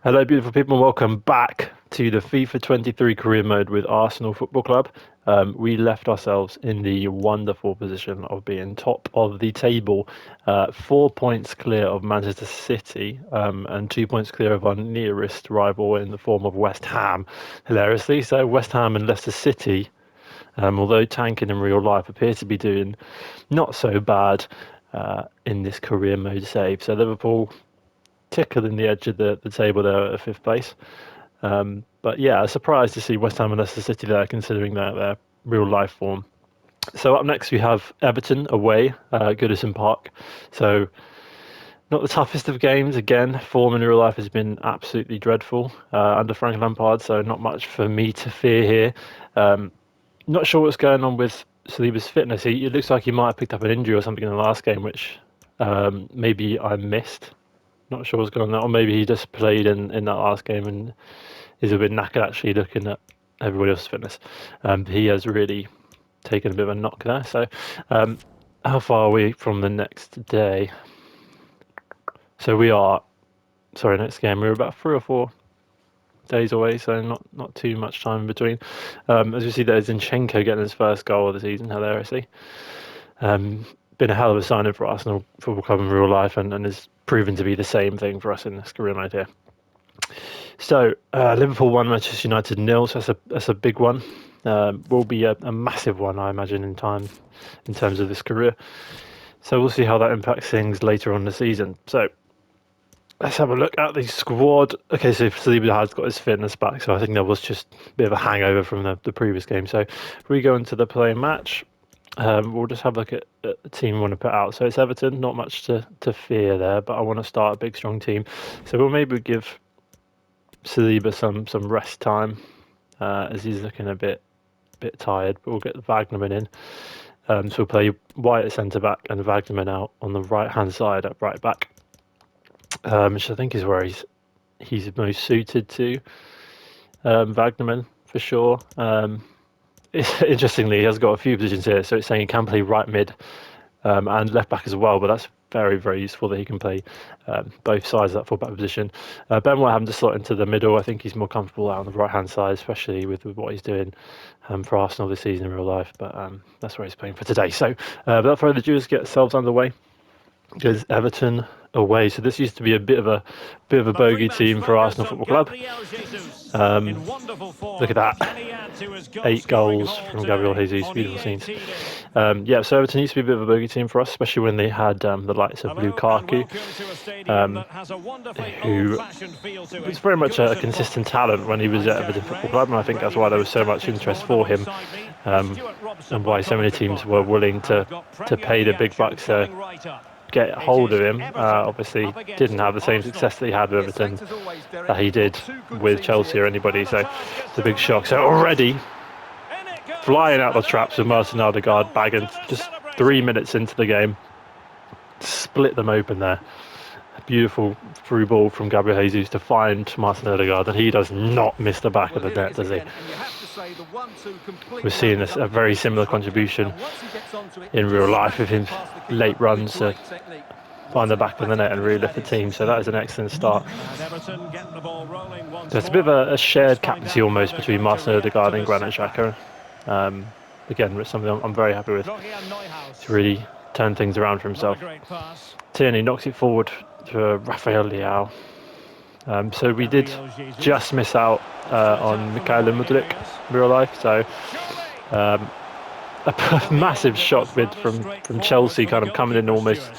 Hello, beautiful people, and welcome back to the FIFA 23 career mode with Arsenal Football Club. We left ourselves in the wonderful position of being top of the table, 4 points clear of Manchester City, and 2 points clear of our nearest rival in the form of West Ham, hilariously. So, West Ham and Leicester City, although tanking in real life, appear to be doing not so bad in this career mode save. So, Liverpool tickling the edge of the table there at fifth place. But yeah, I was surprised to see West Ham and Leicester City there, considering their real life form. So up next we have Everton away, Goodison Park. So not the toughest of games. Again, form in real life has been absolutely dreadful under Frank Lampard. So not much for me to fear here. Not sure what's going on with Saliba's fitness. It looks like he might have picked up an injury or something in the last game, which maybe I missed. Not sure what's going on there, or maybe he just played in that last game and is a bit knackered actually looking at everybody else's fitness. He has really taken a bit of a knock there. So, how far are we from the next day? So we are, sorry, next game. We're about 3 or 4 days away, so not too much time in between. As you see, there's Zinchenko getting his first goal of the season, hilariously. Been a hell of a signing for Arsenal Football Club in real life, and has proven to be the same thing for us in this career mode here. So Liverpool 1, Manchester United 0. So that's a big one. Will be a massive one, I imagine, in terms of this career. So we'll see how that impacts things later on in the season. So let's have a look at the squad. Okay, so Saliba has got his fitness back, so I think there was just a bit of a hangover from the previous game. So if we go into the play match, we'll just have a look at the team we want to put out. So it's Everton, not much to fear there, but I want to start a big, strong team. So we'll maybe give Saliba some rest time as he's looking a bit tired, but we'll get Wagnerman in. So we'll play White at centre back and Wagnerman out on the right hand side at right back, which I think is where he's most suited to. Wagnerman for sure. Interestingly, he has got a few positions here, so it's saying he can play right mid and left back as well, but that's very, very useful that he can play both sides of that full-back position. Ben White having to slot into the middle. I think he's more comfortable out on the right-hand side, especially with what he's doing for Arsenal this season in real life, but that's where he's playing for today. So without further ado, let's get ourselves underway. Goes Everton away. So this used to be a bit of a bogey team for Arsenal Football Club. Look at that. 8 goals from Gabriel Jesus. Beautiful scenes. Yeah, so Everton used to be a bit of a bogey team for us, especially when they had the likes of Lukaku, who was very much a consistent talent when he was at Everton Football Club, and I think that's why there was so much interest for him, and why so many teams were willing to pay the big bucks to get hold of him. Obviously didn't have the same success that he had with Everton that he did with Chelsea or anybody, so it's a big shock. So already flying out the traps with Martin Odegaard bagging just 3 minutes into the game, split them open there. A beautiful through ball from Gabriel Jesus to find Martin Odegaard, and he does not miss the back of the net, does he? We're seeing a very similar contribution in real life with him late runs to find the back of the net and really lift the team, so that is an excellent start. There's a bit of a shared captaincy almost between Martin Odegaard and Granit Xhaka. Again, it's something I'm very happy with. To really turn things around for himself. Tierney knocks it forward to Rafael Leao. So we did just miss out on Mikhail Mudryk in real life. So a massive shock bid from Chelsea, kind of coming in almost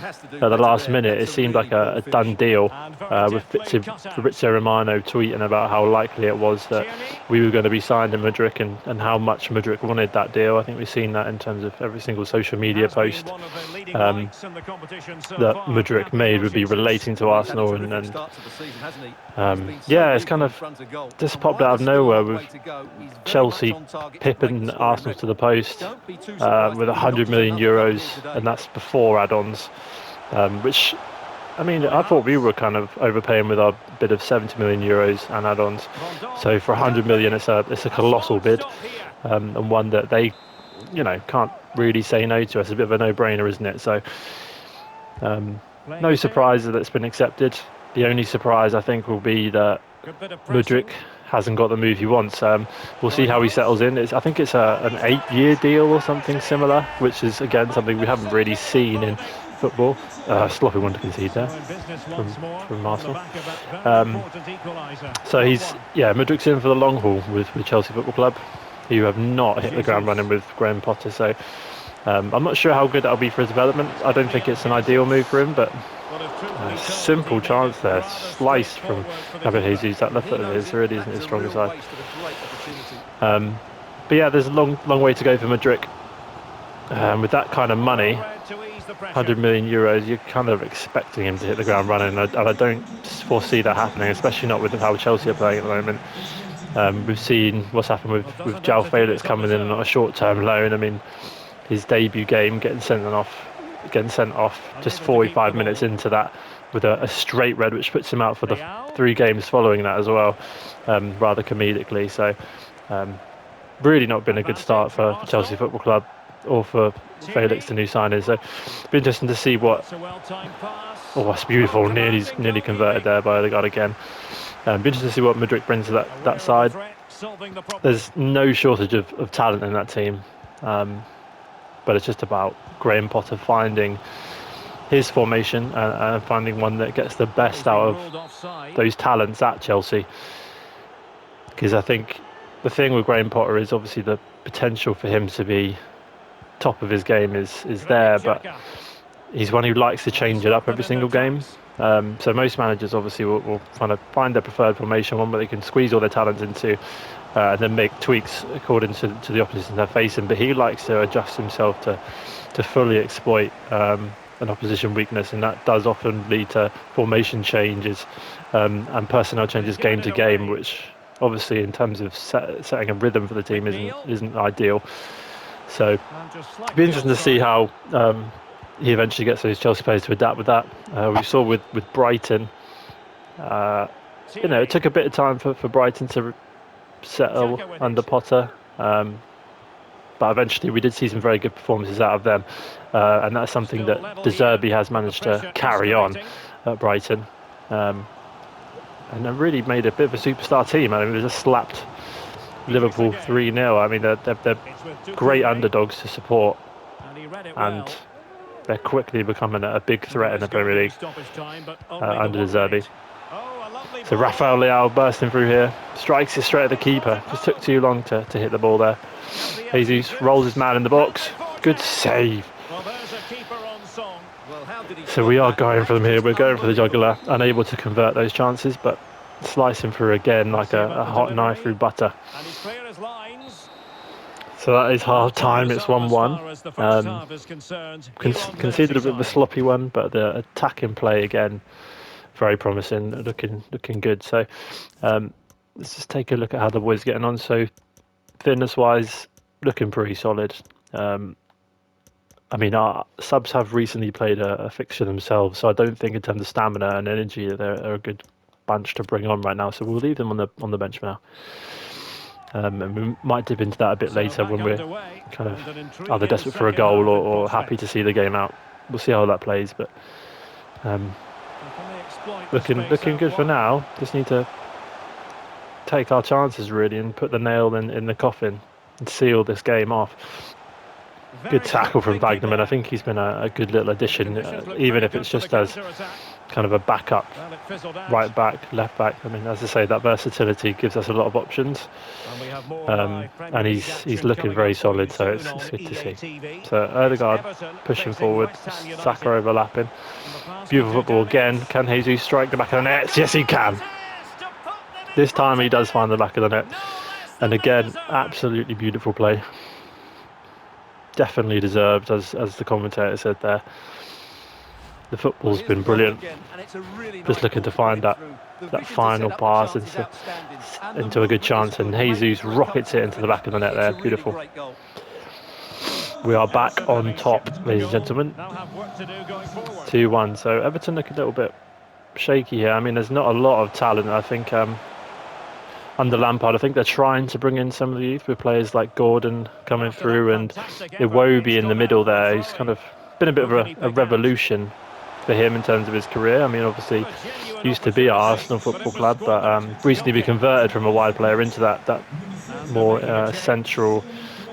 at the last minute. It seemed like a done deal with Fabrizio Romano tweeting about how likely it was that we were going to be signed in Mudryk and how much Mudryk wanted that deal. I think we've seen that in terms of every single social media post that Mudryk made would be relating to Arsenal, and yeah, it's kind of just popped out of nowhere with Chelsea pipping Arsenal to the post with 100 million euros, and that's before add-ons, which, I mean, I thought we were kind of overpaying with our bid of 70 million euros and add-ons. So for 100 million, it's a colossal bid, and one that they, can't really say no to. It's a bit of a no-brainer, isn't it? So no surprise that it's been accepted. The only surprise I think will be that Good bit of Mudryk pressing. hasn't got the move he wants. We'll see how he settles in. I think it's an 8-year deal or something similar, which is again something we haven't really seen in football. Sloppy one to concede there So in business from once more from on the Arsenal. back of that very Um, important equaliser. so he's 1-1. Mudryk's in for the long haul with Chelsea Football Club, who have not hit the ground running Jesus. with Graham Potter. So I'm not sure how good that'll be for his development. I don't think Fabian it's an ideal move for Jesus. him, but Well, if truth be told, he simple made it chance there, rather sliced from straightforward for the Gabriel keeper. Jesus. That When left he foot of knows his it, really isn't that is his a strongest real side. waste of a great opportunity. But yeah, there's a long way to go for Mudryk. With that kind of money, Well read to ease the pressure. 100 million euros, you're kind of expecting him to hit the ground running, and I don't foresee that happening, especially not with how Chelsea are playing at the moment. We've seen what's happened Well, with doesn't have João to do Felix it on coming his in on a own. short-term loan. I mean, his debut game getting sent off just Unable to keep the 45 minutes ball. into that with a straight red, which puts him out for the Leao. 3 games following that as well, rather comedically. So really not been a good start Advantage, for Chelsea Arsenal. Football Club or for Felix, Tierney. the new signing. So it'll be interesting to see what. That's a well-timed pass. Oh, that's beautiful! Commanding Nearly converted goalkeeping. there by the guard again. Be interesting to see what Mudryk brings to that Aware of the side. threat, solving the problem. There's no shortage of talent in that team, but it's just about Graham Potter finding his formation and finding one that gets the Well, best he's out been of ruled offside. those talents at Chelsea. Because I think the thing with Graham Potter is obviously the potential for him to be top of his game is Granit there, but Xhaka. he's one who likes to Well, change it up disrupted every in their single game. tracks. So most managers obviously will kind of find their preferred formation, one where they can squeeze all their talents into, and then make tweaks according to the opposition they're facing. But he likes to adjust himself to fully exploit an opposition weakness, and that does often lead to formation changes and personnel And he's changes given game it to game, away. which obviously in terms of setting a rhythm for the team McNeil. isn't ideal. So And just it'll be slightly interesting to see offside. how he eventually gets those Chelsea players to adapt with that. We saw with Brighton, it Tierney. took a bit of time for Brighton to settle Xhaka with under it. Potter, but eventually we did see some very good performances out of them, and that's something Still that level De here, Zerbi has but the managed to pressure carry on escalating. at Brighton, and they've really made a bit of a superstar team. I mean, they just slapped Idris Liverpool again. 3-0. I mean, they're It's with great Doucouré. underdogs to support, And he read it and well. they're quickly becoming a big And he threat in lets the go Premier during League stoppage time, but only the under De 1 Zerbi. minute. Oh, a lovely So Rafael ball. Leao bursting through here, strikes it straight at the And puts keeper. it Just took home. too long to hit the ball there. Has the empty Jesus rolls his suits. man in the Can box. they forge Good ahead? save. Well, there's a keeper on song. Well, how did he So stop we are that? going for That's them here. just We're going for the unbelievable. jugular, unable to convert those chances, but slicing through again Let's like see a about the hot knife through delivery. butter. And he's clear as lines. So that is Well, half top time. It's result as 1-1. far as the first half is concerned here on Conceded a bit of a Merseyside. sloppy one, but the attacking play again very promising, looking good. So let's just take a look at how the boys are getting on. So fitness wise, looking pretty solid. I mean, our subs have recently played a fixture themselves, so I don't think in terms of stamina and energy that they're a good bunch to bring on right now. So we'll leave them on the bench for now, and we might dip into that a bit So later back when we're underway kind of and an either intriguing desperate for a second goal half in or happy to prospect. see the game out. We'll see how that plays, but And can they exploit the space looking out good for wide? now. Just need to take our chances really and put the nail in the coffin and seal this game off. Good Very quick tackle from thinking Bagnerman. I there. think he's been a good little And the addition, conditions look even very if good it's for the just as counter-attack. kind of a backup, Well, it fizzled out. right back, left back. I mean, as I say, that versatility gives us a lot of options, And we have more live Premier and League he's action looking coming very up for you solid. So soon it's on good to EA see. TV. So It's Erdegaard Everton pushing facing forward, West Ham Saka United. overlapping. And the pass can Beautiful do football again. damage. Can Jesus strike the back of the net? Yes, he can. Chances to put them in This front time he does find the again. back of the net. No less And than they again, deserve. absolutely beautiful play. Definitely deserved, as the commentator said there. The Well, football's here's been the goal brilliant. again, and it's a really Just nice looking ball to to put find it that through. The that vision to set final up the pass chance is outstanding, and the into a good movement is chance, and good, making Jesus for a rockets it comfortable into the finish. back of the net It's there. a really Beautiful. great goal. We are back Everton on having top, chipped the ladies and goal. gentlemen. Now have work to do going forward. 2-1. So Everton look a little bit shaky here. I mean, there's not a lot of talent. I think under Lampard, I think they're trying to bring in some of the youth with players like Gordon Well, coming after that through and fantastic effort, Iwobi it's in the gone middle out for a there. He's kind throw-in. of been a bit Who of can he a pick out? revolution for him in terms of his career. I mean, obviously, used to be at Arsenal Football Club, but recently be converted from a wide player into that more central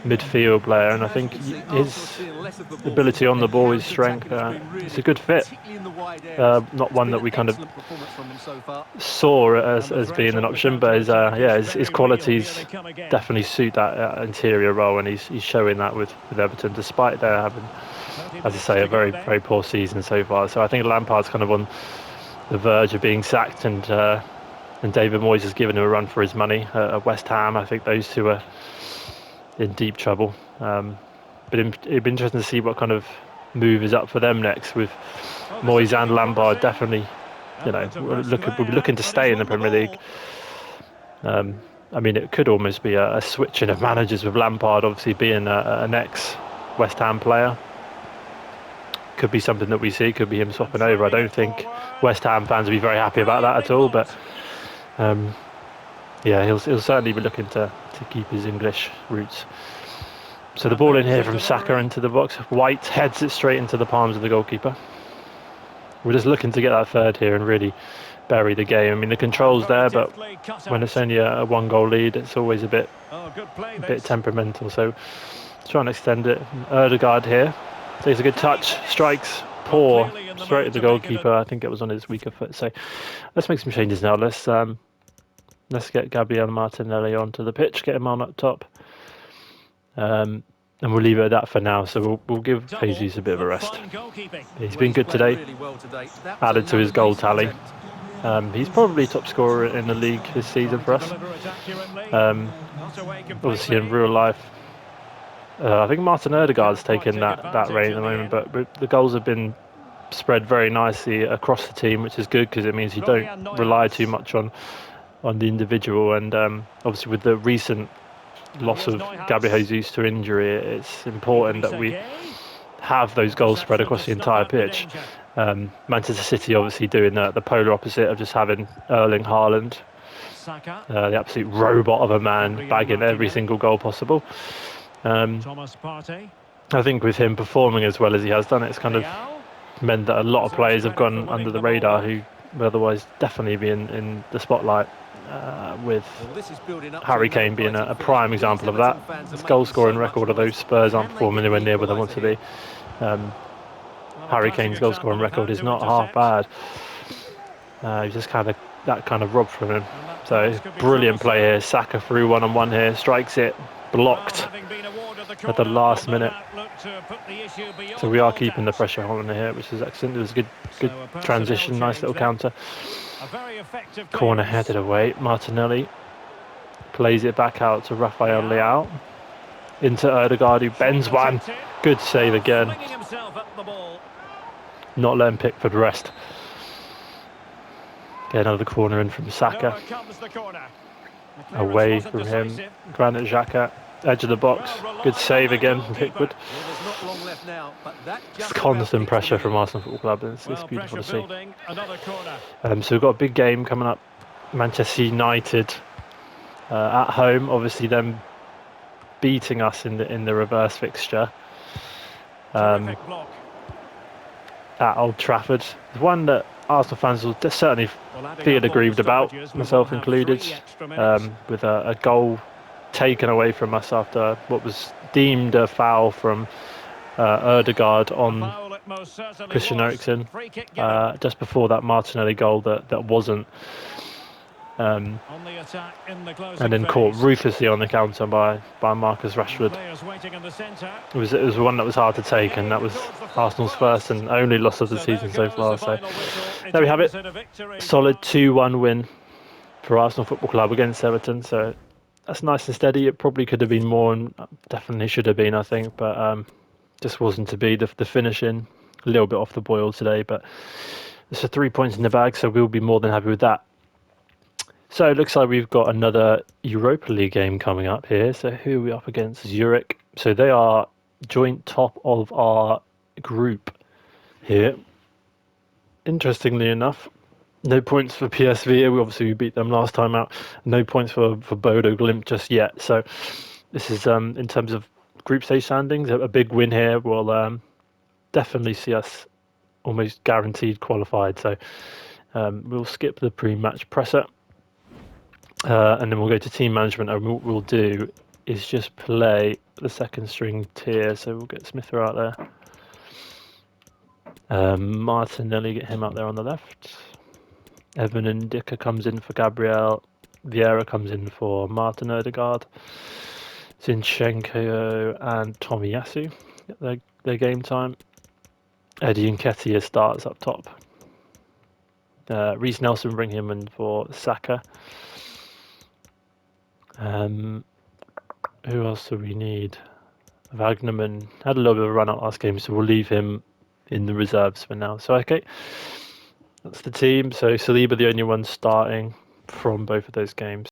midfield player, and I think See, Arsenal are his seeing less of the ball. ability on Their the ball, his counter-attacking strength, has been it's really a good good, fit. particularly in the wide areas. Not It's one been that an we kind of excellent performance from him so far. saw And as, the as threat being an on the option, but counter-attack is his very real. Here qualities they come again. definitely suit that interior role, and he's showing that with Everton, despite their having, 30 as I minutes say, a to go very then. very poor season so far. So I think Lampard's kind of on the verge of being sacked, and David Moyes has given him a run for his money at West Ham. I think those two are in deep trouble. But it'd be interesting to see what kind of move is up for them next, with Oh, this is Moyes and looking Lampard promising. definitely, Element of risk we'll be there, looking to but he's stay in the won the Premier League. ball. I mean, it could almost be a switching of managers, with Lampard obviously being an ex-West Ham player. Could be something that we see. Could be him And swapping over. I threading don't it think forward. West Ham fans would be very happy about that at Brilliantly all. But blocked. yeah, he'll certainly be looking to keep his English roots. So the And ball in there's here his from Saka delivery. into the box. White heads it straight into the palms of the goalkeeper. We're just looking to get that third here and really bury the game. I mean, the And control's very there, but deftly cut when it's out. only a one-goal lead, it's always a bit Oh, good play bit this. temperamental. So trying to extend it. Erdegaard here takes a good Can he touch, finish? strikes Well, poor clearly in the straight mood at the to make it a... goalkeeper. I think it was on his weaker foot. So let's make some changes now. Let's get Gabriel Martinelli onto the pitch, get him on up top. And we'll leave it at that for now. So we'll give Double, Jesus a bit of a but rest. fine goalkeeping. He's Well, been he's good played today. really well today. That was Added to another his goal decent tally. attempt. He's probably top scorer in the league this season Trying for to us. deliver it accurately. Not away Obviously in completely. real life, I think Martin He Erdegaard's can't quite taken take that advantage reign at in the the moment, end. but the goals have been spread very nicely across the team, which is good because it means you don't Florian rely Neuhaus. too much on the individual. And obviously with the recent And loss here's of Gabriel Neuhaus. Jesus to injury, it's important that Idrissa we Gueye. have those goals spread Interception to across the snuff entire out the pitch. danger. Manchester City obviously doing the polar opposite of just having Erling Haaland, Saka. the absolute robot of a man, Gabriel bagging every Martinelli. single goal possible. Thomas Partey. I think with him performing as well as he has done, it's kind of Leao. meant that a lot of Deserves players have credit for gone under winning the the ball radar back. who would otherwise definitely be in the spotlight, with Well, this is building up to Harry another Kane being exciting a finish. prime These example of that. Everton fans are His goal making so scoring much record, although noise. Spurs aren't Can they performing get anywhere the near where they want to equaliser be. here? Well, a Harry classic Kane's goal scoring example of record how is to not half intercept. bad. He's just that kind of robbed from him. And that So pass could be brilliant play troublesome. here. Saka through one-on-one here, strikes it, Well, blocked having been awarded the at the corner, they'll last no minute. doubt look to put the issue So beyond we are all keeping the doubt. pressure on here, which is excellent. It was a good So a personnel transition, nice change little then. counter. A very effective Corner clearance. headed away. Martinelli plays it back out to Rafael Leao. Leao. Into Erdegaard, who Shot bends one. deflected. Good save Oh, again. flinging himself at the ball. Not letting Pickford rest. Get another corner in from Saka. Over comes the corner. The clearance Away wasn't from him. decisive. Granit Xhaka. Edge of the box. Well, Good relying on save that again from goalkeeper. Pickford. Well, there's not long left now, but that It's just about constant keeps them pressure in from it. Arsenal Football Club. It's Well, beautiful pressure to see. building. Another corner. So we've got a big game coming up. Manchester United at home. Obviously, them beating us in the reverse fixture Terrific block. at Old Trafford. It's one that Arsenal fans will certainly Well, adding feel up all the aggrieved about, stoppages, we will myself have included, 3 extra minutes. with a goal taken away from us after what was deemed a foul from Erdegaard A on foul it most certainly Christian was. Eriksen, Free kick given. just before that Martinelli goal that wasn't, On the attack in the closing and then caught phase. ruthlessly on the counter by Marcus And Rashford. players waiting in the centre. It was one that was hard to take, and that was Towards the front Arsenal's post. first and only loss of the So there season so goes far. the So final whistle. there we have it. It ends in a victory. Solid 2-1 win for Arsenal Football Club against Everton. So that's nice and steady. It probably could have been more, and definitely should have been, I think, but just wasn't to be. The finishing a little bit off the boil today, but it's 3 points in the bag, so we'll be more than happy with that. So it looks like we've got another Europa League game coming up here. So who are we up against? Zurich. So they are joint top of our group here. Interestingly enough, no points for PSV. We beat them last time out. No points for Bodo Glimt just yet. So this is, in terms of group stage standings, a big win here will definitely see us almost guaranteed qualified. So we'll skip the pre-match presser, and then we'll go to team management. And what we'll do is just play the second string tier. So we'll get Smither out there. Martinelli, get him out there on the left. Evan and Dicker comes in for Gabriel. Vieira comes in for Martin Odegaard. Zinchenko and Tomiyasu get their game time. Eddie Nketiah starts up top. Reece Nelson, bring him in for Saka. Who else do we need? Wagnerman had a little bit of a run out last game, so we'll leave him in the reserves for now. So, okay, that's the team. So Saliba, the only one starting from both of those games.